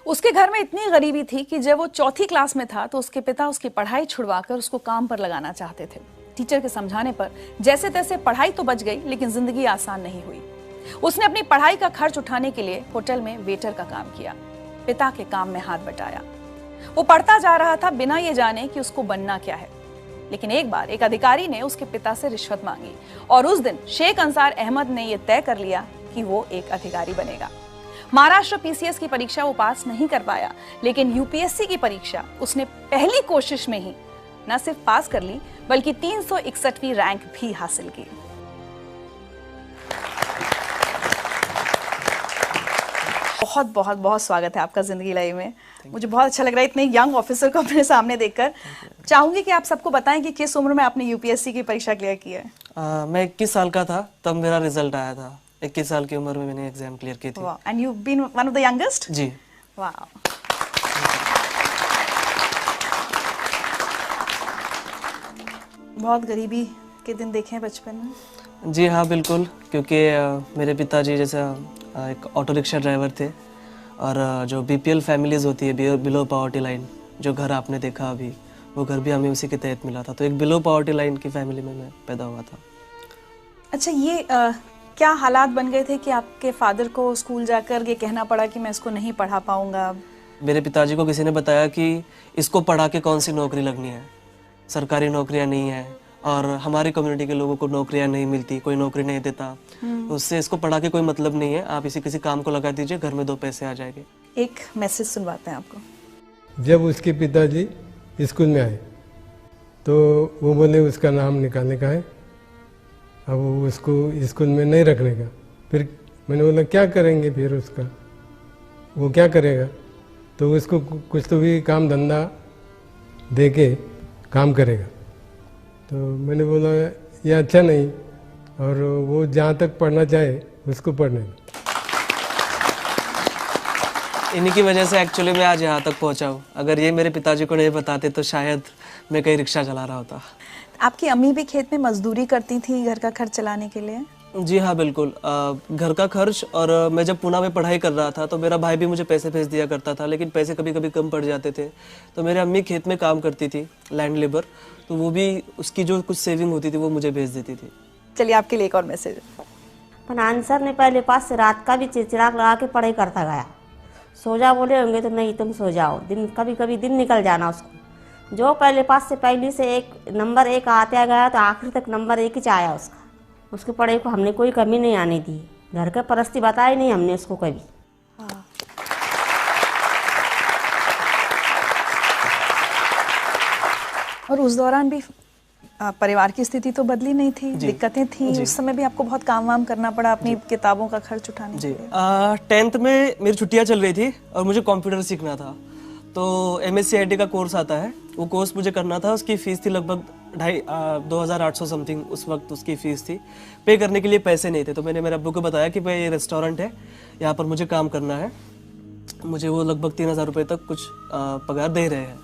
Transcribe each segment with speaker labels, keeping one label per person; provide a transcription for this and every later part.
Speaker 1: उसके घर में इतनी गरीबी थी कि जब वो चौथी क्लास में था तो उसके पिता उसकी पढ़ाई छुड़वाकर उसको काम पर लगाना चाहते थे। टीचर के समझाने पर जैसे तैसे पढ़ाई तो बच गई, लेकिन जिंदगी आसान नहीं हुई। उसने अपनी पढ़ाई का खर्च उठाने के लिए होटल में वेटर का काम किया, पिता के काम में हाथ बटाया। वो पढ़ता जा रहा था बिना ये जाने कि उसको बनना क्या है। लेकिन एक बार एक अधिकारी ने उसके पिता से रिश्वत मांगी और उस दिन शेख अंसार अहमद ने यह तय कर लिया कि वो एक अधिकारी बनेगा। महाराष्ट्र पीसीएस की परीक्षा वो पास नहीं कर पाया, लेकिन यूपीएससी की परीक्षा उसने पहली कोशिश में ही न सिर्फ पास कर ली, बल्कि 361वीं रैंक भी हासिल की। बहुत बहुत बहुत स्वागत है आपका जिंदगी लाइव में। मुझे बहुत अच्छा लग रहा है इतने यंग ऑफिसर को अपने सामने देखकर। चाहूंगी कि आप सबको बताएं कि किस उम्र में आपने यूपीएससी की परीक्षा क्लियर की है।
Speaker 2: मैं 21 साल का था तब मेरा रिजल्ट आया था। 21 साल की उम्र में मैंने एग्जाम क्लियर की थी।
Speaker 1: And you been one of the youngest?
Speaker 2: जी।
Speaker 1: वाह। बहुत गरीबी के दिन देखे हैं बचपन में?
Speaker 2: जी हाँ, बिल्कुल, क्योंकि मेरे पिताजी जैसा एक ऑटो रिक्शा ड्राइवर थे और जो बीपीएल फैमिलीज होती है, बिलो पॉवर्टी लाइन, जो घर आपने देखा अभी, वो घर भी हमें उसी के तहत मिला था। तो एक बिलो पॉवर्टी लाइन की फैमिली में मैं पैदा हुआ था।
Speaker 1: अच्छा, ये क्या हालात बन गए थे कि आपके फादर को स्कूल जाकर ये कहना पड़ा कि मैं इसको नहीं पढ़ा पाऊंगा?
Speaker 2: मेरे पिताजी को किसी ने बताया कि इसको पढ़ा के कौन सी नौकरी लगनी है, सरकारी नौकरियां नहीं है और हमारी कम्युनिटी के लोगों को नौकरियां नहीं मिलती, कोई नौकरी नहीं देता, उससे इसको पढ़ा के कोई मतलब नहीं है, आप इसी किसी काम को लगा दीजिए, घर में 2 पैसे आ जाएंगे।
Speaker 1: एक मैसेज सुनवाते हैं आपको।
Speaker 3: जब उसके पिताजी स्कूल में आए तो वो बोले उसका नाम निकालने का है, अब उसको स्कूल में नहीं रखने का। फिर मैंने बोला क्या करेंगे, फिर उसका वो क्या करेगा? तो उसको कुछ तो भी काम धंधा दे के काम करेगा। तो मैंने बोला ये अच्छा नहीं, और वो जहाँ तक पढ़ना चाहे उसको पढ़ने दो।
Speaker 2: इन्हीं की वजह से एक्चुअली मैं आज यहाँ तक पहुँचा हूँ। अगर ये मेरे पिताजी को नहीं बताते तो शायद मैं कहीं रिक्शा चला रहा होता।
Speaker 1: आपकी अम्मी भी खेत में मजदूरी करती थी घर का खर्च चलाने के लिए?
Speaker 2: जी हाँ, बिल्कुल। घर का खर्च, और मैं जब पुणे में पढ़ाई कर रहा था तो मेरा भाई भी मुझे पैसे भेज दिया करता था, लेकिन पैसे कभी कभी कम पड़ जाते थे। तो मेरी अम्मी खेत में काम करती थी, लैंड लेबर, तो वो भी उसकी जो कुछ सेविंग होती थी वो मुझे भेज देती थी।
Speaker 1: चलिए आपके लिए एक और मैसेज।
Speaker 4: पर आंसर ने पहले पास से रात का भी चिड़चिड़ाक लगा के पढ़ाई करता गया। सो जा बोले होंगे तो नहीं तुम सो जाओ, दिन कभी कभी दिन निकल जाना उसको। जो पहले पास से पहली से एक नंबर 1 आते गया तो आखिर तक नंबर 1 ही आया उसका। उसकी पढ़ाई को हमने कोई कमी नहीं आने दी, घर के परस्ती बताई नहीं हमने उसको कभी।
Speaker 1: और उस दौरान भी परिवार की स्थिति तो बदली नहीं थी, दिक्कतें थी। उस समय भी आपको बहुत काम वाम करना पड़ा अपनी किताबों का खर्च उठाने के लिए।
Speaker 2: 10th में मेरी छुट्टियां चल रही थी और मुझे कंप्यूटर सीखना था। तो MSc IT का कोर्स आता है, वो कोर्स मुझे करना था। उसकी फ़ीस थी लगभग 2,800 समथिंग, उस वक्त उसकी फ़ीस थी। पे करने के लिए पैसे नहीं थे, तो मैंने मेरे अब्बू को बताया कि भाई ये रेस्टोरेंट है, यहाँ पर मुझे काम करना है, मुझे वो लगभग 3,000 रुपये तक कुछ पगार दे रहे हैं।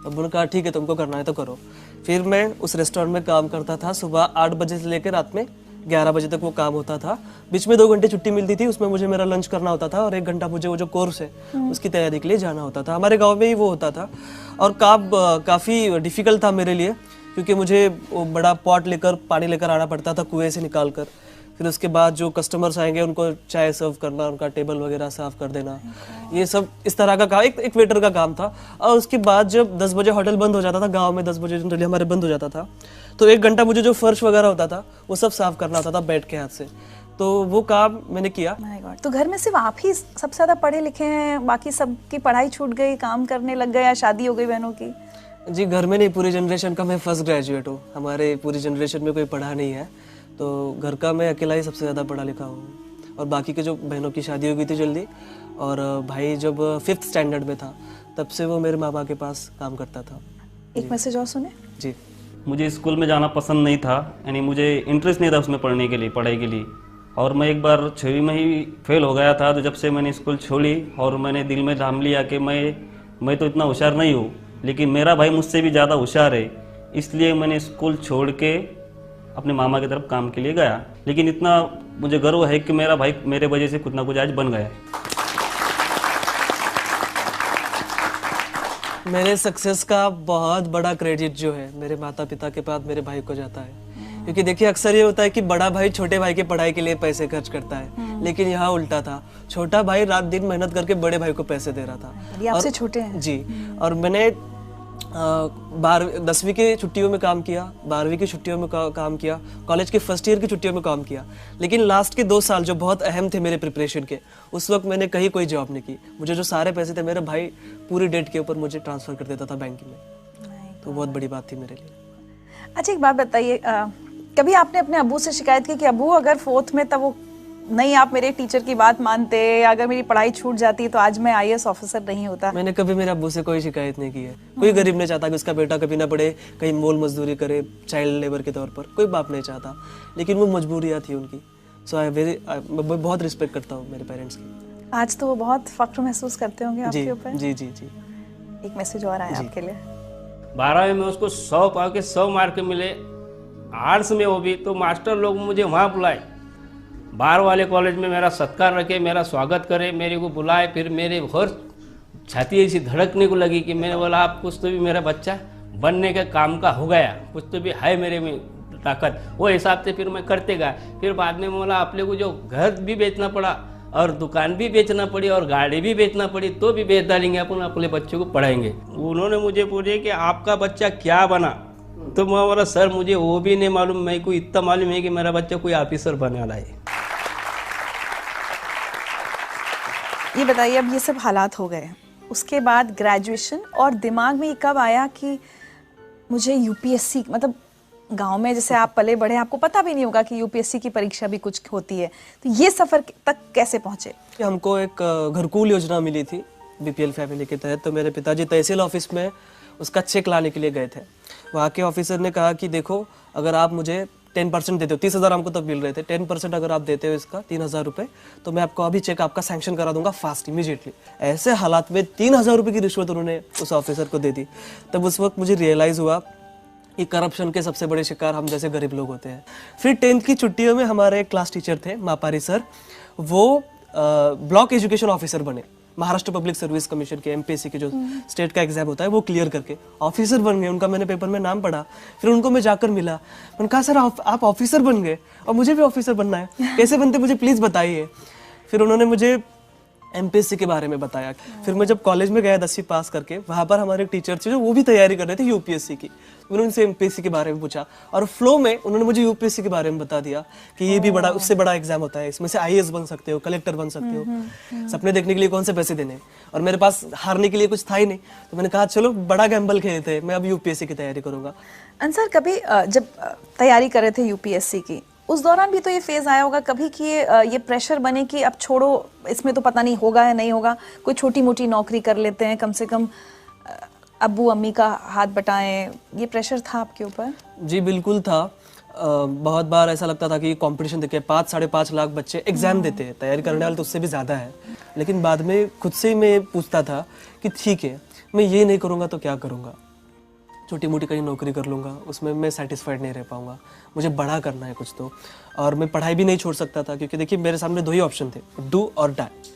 Speaker 2: तो उन्होंने कहा ठीक है, तुमको करना है तो करो। फिर मैं उस रेस्टोरेंट में काम करता था। सुबह 8 बजे से लेकर रात में 11 बजे तक वो काम होता था। बीच में 2 घंटे छुट्टी मिलती थी, उसमें मुझे मेरा लंच करना होता था और 1 घंटा मुझे वो जो कोर्स है उसकी तैयारी के लिए जाना होता था। हमारे गांव में ही वो होता था और काफ़ी डिफ़िकल्ट था मेरे लिए, क्योंकि मुझे वो बड़ा पॉट लेकर पानी लेकर आना पड़ता था कुएं से निकाल कर। फिर उसके बाद जो कस्टमर्स आएंगे उनको चाय सर्व करना, उनका टेबल वगैरह साफ कर देना, ये सब इस तरह का काम एक वेटर का काम था। और उसके बाद जब 10 बजे होटल बंद हो जाता था, गांव में 10 बजे जनरली हमारे बंद हो जाता था, तो 1 घंटा मुझे जो फर्श वगैरह होता था वो सब साफ करना होता था बैठ के हाथ से। तो वो काम मैंने किया।
Speaker 1: तो घर में सिर्फ आप ही सबसे ज़्यादा पढ़े लिखे हैं, बाकी सबकी पढ़ाई छूट गई, काम करने लग गए या शादी हो गई बहनों की?
Speaker 2: जी, घर में नहीं, पूरी जनरेशन का मैं फर्स्ट ग्रेजुएट हूँ। हमारे पूरी जनरेशन में कोई पढ़ा नहीं है, तो घर का मैं अकेला ही सबसे ज़्यादा पढ़ा लिखा हूँ। और बाकी के जो बहनों की शादी हो गई थी जल्दी, और भाई जब 5th स्टैंडर्ड में था तब से वो मेरे माँ बाप के पास काम करता था।
Speaker 1: एक मैसेज और सुने।
Speaker 2: जी,
Speaker 5: मुझे स्कूल में जाना पसंद नहीं था, यानी मुझे इंटरेस्ट नहीं था उसमें पढ़ने के लिए, पढ़ाई के लिए। और मैं एक बार 6वीं में ही फेल हो गया था। तो जब से मैंने स्कूल छोड़ी और मैंने दिल में ठान लिया कि मैं तो इतना होशियार नहीं हूँ, लेकिन मेरा भाई मुझसे भी ज़्यादा होशियार है, इसलिए मैंने स्कूल छोड़ के अपने मामा की तरफ काम के लिए गया। लेकिन इतना मुझे गर्व है कि मेरा भाई मेरे वजह से कुछ ना कुछ आज बन गया।
Speaker 2: मेरे सक्सेस का बहुत बड़ा क्रेडिट जो है मेरे माता पिता के बाद मेरे भाई को जाता है। क्योंकि देखिए अक्सर ये होता है कि बड़ा भाई छोटे भाई की पढ़ाई के लिए पैसे खर्च करता है, लेकिन यहाँ उल्टा था। छोटा भाई रात दिन मेहनत करके बड़े भाई को पैसे दे रहा था।
Speaker 1: ये आपसे छोटे हैं?
Speaker 2: जी। और मैंने 10वीं की छुट्टियों में काम किया, 12वीं की छुट्टियों में काम किया, कॉलेज के फर्स्ट ईयर की छुट्टियों में काम किया, लेकिन लास्ट के 2 साल जो बहुत अहम थे मेरे प्रिपरेशन के, उस वक्त मैंने कहीं कोई जॉब नहीं की। मुझे जो सारे पैसे थे मेरे भाई पूरी डेट के ऊपर मुझे ट्रांसफर कर देता था बैंक में। तो बहुत बड़ी बात थी मेरे लिए।
Speaker 1: अच्छा एक बात बताइए, कभी आपने अपने अब्बू से शिकायत की कि अब्बू अगर 4th में तब वो नहीं आप मेरे टीचर की बात मानते, अगर मेरी पढ़ाई छूट जाती तो आज मैं IAS ऑफिसर नहीं होता?
Speaker 2: मैंने कभी मेरे अब्बू से कोई शिकायत नहीं की है। कोई गरीब नहीं चाहता कि उसका बेटा कभी ना पढ़े, कहीं मोल मजदूरी करे चाइल्ड लेबर के तौर पर, कोई बाप नहीं चाहता, लेकिन वो मजबूरियाँ थी उनकी। सो मैं बहुत रिस्पेक्ट करता हूँ मेरे पेरेंट्स की।
Speaker 1: आज तो वो बहुत फख्र महसूस करते होंगे आपके ऊपर।
Speaker 2: जी जी जी।
Speaker 1: एक मैसेज और आया आपके लिए।
Speaker 6: 12वीं में उसको 100 पाव के 100 मार्क मिले, आर्ट्स में वो भी, तो मास्टर लोग मुझे वहाँ बुलाए, बाहर वाले कॉलेज में मेरा सत्कार रखे, मेरा स्वागत करे, मेरे को बुलाए। फिर मेरे और छाती ऐसी धड़कने को लगी कि मैंने बोला आप कुछ तो भी मेरा बच्चा बनने के काम का हो गया, कुछ तो भी है मेरे में ताकत। वो हिसाब से फिर मैं करते गया। फिर बाद में बोला अपने को जो घर भी बेचना पड़ा और दुकान भी बेचना पड़ी और गाड़ी भी बेचना पड़ी तो भी बेच डालेंगे, अपन अपने बच्चों को पढ़ाएंगे। उन्होंने मुझे पूछे कि आपका बच्चा क्या बना, तो मैं बोला सर मुझे वो भी नहीं मालूम, मेरे को इतना मालूम है कि मेरा बच्चा कोई ऑफिसर बनने वाला है।
Speaker 1: ये बताइए, अब ये सब हालात हो गए, उसके बाद ग्रेजुएशन, और दिमाग में ये कब आया कि मुझे UPSC, मतलब गांव में जैसे आप पले बढ़े, आपको पता भी नहीं होगा कि UPSC की परीक्षा भी कुछ होती है, तो ये सफर तक कैसे पहुंचे?
Speaker 2: हमको एक घरकुल योजना मिली थी BPL फैमिली के तहत। तो मेरे पिताजी तहसील ऑफिस में उसका चेक लाने के लिए गए थे। वहाँ के ऑफिसर ने कहा कि देखो अगर आप मुझे 10% देते हो, 30,000 हमको तब मिल रहे थे, 10% अगर आप देते हो इसका 3,000 रुपये, तो मैं आपको अभी चेक आपका सैंक्शन करा दूंगा फास्ट इमीडिएटली। ऐसे हालात में 3,000 रुपये की रिश्वत उन्होंने उस ऑफिसर को दे दी। तब उस वक्त मुझे रियलाइज़ हुआ कि करप्शन के सबसे बड़े शिकार हम जैसे गरीब लोग होते हैं। फिर 10th की छुट्टियों में हमारे एक क्लास टीचर थे मापारी सर, वो ब्लॉक एजुकेशन ऑफिसर बने, महाराष्ट्र पब्लिक सर्विस कमीशन के MPSC के जो स्टेट का एग्जाम होता है वो क्लियर करके ऑफिसर बन गए। उनका मैंने पेपर में नाम पढ़ा, फिर उनको मैं जाकर मिला, मैंने कहा सर आप ऑफिसर बन गए और मुझे भी ऑफिसर बनना है, कैसे बनते मुझे प्लीज़ बताइए। फिर उन्होंने मुझे MPSC के बारे में बताया। फिर मैं जब कॉलेज में गया 10वीं पास करके, वहाँ पर हमारे एक टीचर थे जो वो भी तैयारी कर रहे थे UPSC की। मैंने उनसे MPSC के बारे में पूछा और फ्लो में उन्होंने मुझे UPSC के बारे में बता दिया कि ये भी बड़ा, उससे बड़ा एग्जाम होता है, इसमें से IAS बन सकते हो, कलेक्टर बन सकते हो। सपने देखने के लिए कौन से पैसे देने, और मेरे पास हारने के लिए कुछ था ही नहीं। तो मैंने कहा चलो बड़ा गैम्बल खेलते हैं, मैं अब UPSC की तैयारी करूंगा।
Speaker 1: अंसर, कभी जब तैयारी कर रहे थे UPSC की, उस दौरान भी तो ये फेज आया होगा कभी कि ये प्रेशर बने कि अब छोड़ो, इसमें तो पता नहीं होगा या नहीं होगा, कोई छोटी मोटी नौकरी कर लेते हैं, कम से कम अब्बू अम्मी का हाथ बटाएं, ये प्रेशर था आपके ऊपर?
Speaker 2: जी बिल्कुल था। बहुत बार ऐसा लगता था कि कंपटीशन देखे 5-5.5 लाख बच्चे एग्जाम देते हैं, तैयारी करने वाले तो उससे भी ज़्यादा है। लेकिन बाद में खुद से मैं पूछता था कि ठीक है, मैं ये नहीं करूँगा तो क्या करूँगा, छोटी मोटी कहीं नौकरी कर लूँगा, उसमें मैं सेटिस्फाइड नहीं रह पाऊँगा, मुझे बड़ा करना है कुछ तो। और मैं पढ़ाई भी नहीं छोड़ सकता था, क्योंकि देखिए मेरे सामने 2 ही ऑप्शन थे, डू और डाई।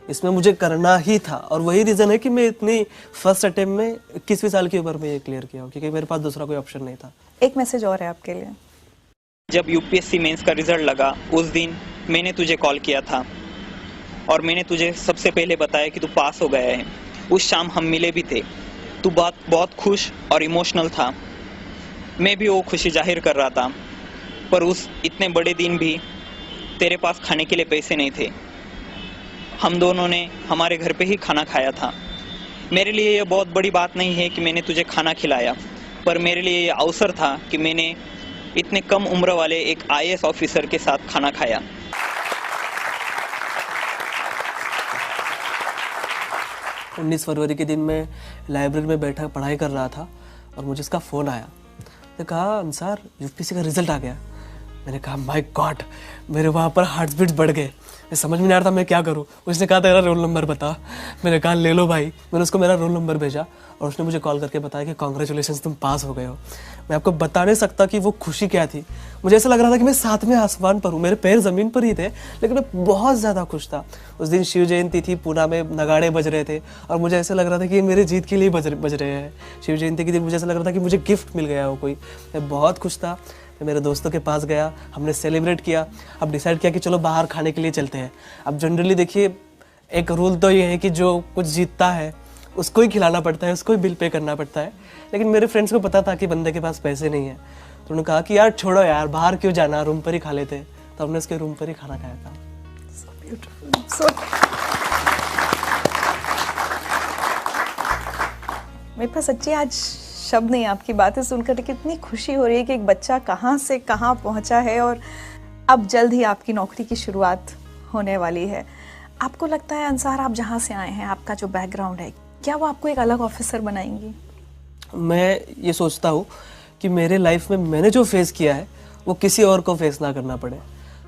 Speaker 2: इसमें मुझे करना ही था, और वही रीज़न है कि मैं इतनी फर्स्ट अटेम्प्ट में 21वीं साल की उम्र में ये क्लियर किया, क्योंकि मेरे पास दूसरा कोई ऑप्शन नहीं था।
Speaker 1: एक मैसेज और है आपके लिए।
Speaker 7: जब UPSC मेंस का रिजल्ट लगा उस दिन मैंने तुझे कॉल किया था और मैंने तुझे सबसे पहले बताया कि तू पास हो गया है। उस शाम हम मिले भी थे, तू बहुत खुश और इमोशनल था, मैं भी वो खुशी जाहिर कर रहा था। पर उस इतने बड़े दिन भी तेरे पास खाने के लिए पैसे नहीं थे। हम दोनों ने हमारे घर पे ही खाना खाया था। मेरे लिए ये बहुत बड़ी बात नहीं है कि मैंने तुझे खाना खिलाया, पर मेरे लिए ये अवसर था कि मैंने इतने कम उम्र वाले एक IAS ऑफिसर के साथ खाना खाया।
Speaker 2: 19 फरवरी के दिन मैं लाइब्रेरी में बैठा पढ़ाई कर रहा था और मुझे इसका फ़ोन आया। तो कहा अंसार UPSC का रिजल्ट आ गया। मैंने कहा माय गॉड, मेरे वहाँ पर हार्ट बीट बढ़ गए। मैं समझ में नहीं आ रहा था मैं क्या करूँ। उसने कहा तेरा रोल नंबर बता। मैंने कहा ले लो भाई। मैंने उसको मेरा रोल नंबर भेजा और उसने मुझे कॉल करके बताया कि कॉन्ग्रेचुलेशंस, तुम पास हो गए हो। मैं आपको बता नहीं सकता कि वो खुशी क्या थी। मुझे ऐसा लग रहा था कि मैं सातवें आसमान पर हूँ, मेरे पैर ज़मीन पर ही थे, लेकिन मैं बहुत ज़्यादा खुश था। उस दिन शिव जयंती थी, पूना में नगाड़े बज रहे थे और मुझे ऐसा लग रहा था कि ये मेरी जीत के लिए बज रहे हैं। शिव जयंती के दिन मुझे ऐसा लग रहा था कि मुझे गिफ्ट मिल गया हो कोई। मैं बहुत खुश था। मैं मेरे दोस्तों के पास गया, हमने सेलिब्रेट किया। अब डिसाइड किया कि चलो बाहर खाने के लिए चलते हैं। अब जनरली देखिए, एक रूल तो ये है कि जो कुछ जीतता है उसको ही खिलाना पड़ता है, उसको ही बिल पे करना पड़ता है। लेकिन मेरे फ्रेंड्स को पता था कि बंदे के पास पैसे नहीं है, तो उन्होंने कहा कि यार छोड़ो यार, बाहर क्यों जाना, रूम पर ही खा लेते। तो हमने उसके रूम पर ही खाना खाया था।
Speaker 1: मेरे पास सच्ची आज शब्द नहीं, आपकी बातें सुनकर कितनी खुशी हो रही है कि एक बच्चा कहाँ से कहाँ पहुँचा है और अब जल्द ही आपकी नौकरी की शुरुआत होने वाली है। आपको लगता है अंसार, आप जहाँ से आए हैं, आपका जो बैकग्राउंड है, क्या वो आपको एक अलग ऑफिसर बनाएंगी? मैं
Speaker 2: ये सोचता हूँ कि मेरे लाइफ में मैंने जो फेस किया है वो किसी और को फेस ना करना पड़े।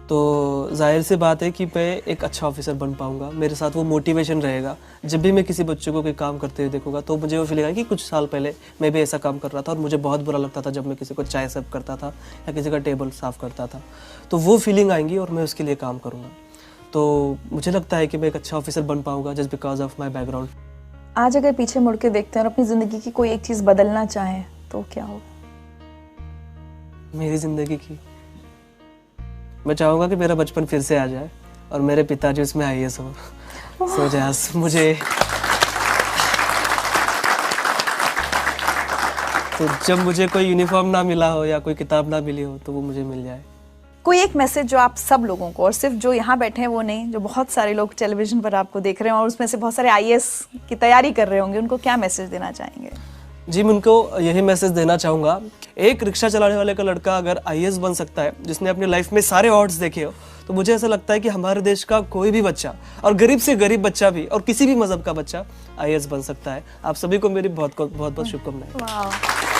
Speaker 2: तो जाहिर सी बात है कि मैं एक अच्छा ऑफिसर बन पाऊंगा। मेरे साथ वो मोटिवेशन रहेगा। जब भी मैं किसी बच्चे को कोई काम करते हुए देखूंगा तो मुझे वो फीलिंग आएगा कि कुछ साल पहले मैं भी ऐसा काम कर रहा था और मुझे बहुत बुरा लगता था जब मैं किसी को चाय सर्व करता था या किसी का टेबल साफ़ करता था। तो वो फीलिंग आएंगी और मैं उसके लिए काम करूँगा। तो मुझे लगता है कि मैं एक अच्छा ऑफिसर बन पाऊँगा just because of my background.
Speaker 1: आज अगर पीछे मुड़ के देखते हैं और अपनी ज़िंदगी की कोई एक चीज़ बदलना चाहें तो क्या होगा?
Speaker 2: मेरी ज़िंदगी की, मैं चाहूँगा कि मेरा बचपन फिर से आ जाए और मेरे पिताजी उसमें IAS हो। सो जैस मुझे तो जब मुझे कोई यूनिफॉर्म ना मिला हो या कोई किताब ना मिली हो तो वो मुझे मिल जाए।
Speaker 1: कोई एक मैसेज जो आप सब लोगों को, और सिर्फ जो यहाँ बैठे हैं वो नहीं, जो बहुत सारे लोग टेलीविजन पर आपको देख रहे हैं और उसमें से बहुत सारे IAS की तैयारी कर रहे होंगे, उनको क्या मैसेज देना चाहेंगे?
Speaker 2: जी, मैं उनको यही मैसेज देना चाहूँगा, एक रिक्शा चलाने वाले का लड़का अगर IAS बन सकता है, जिसने अपनी लाइफ में सारे ऑड्स देखे हो, तो मुझे ऐसा लगता है कि हमारे देश का कोई भी बच्चा, और गरीब से गरीब बच्चा भी, और किसी भी मजहब का बच्चा IAS बन सकता है। आप सभी को मेरी बहुत बहुत शुभकामनाएं।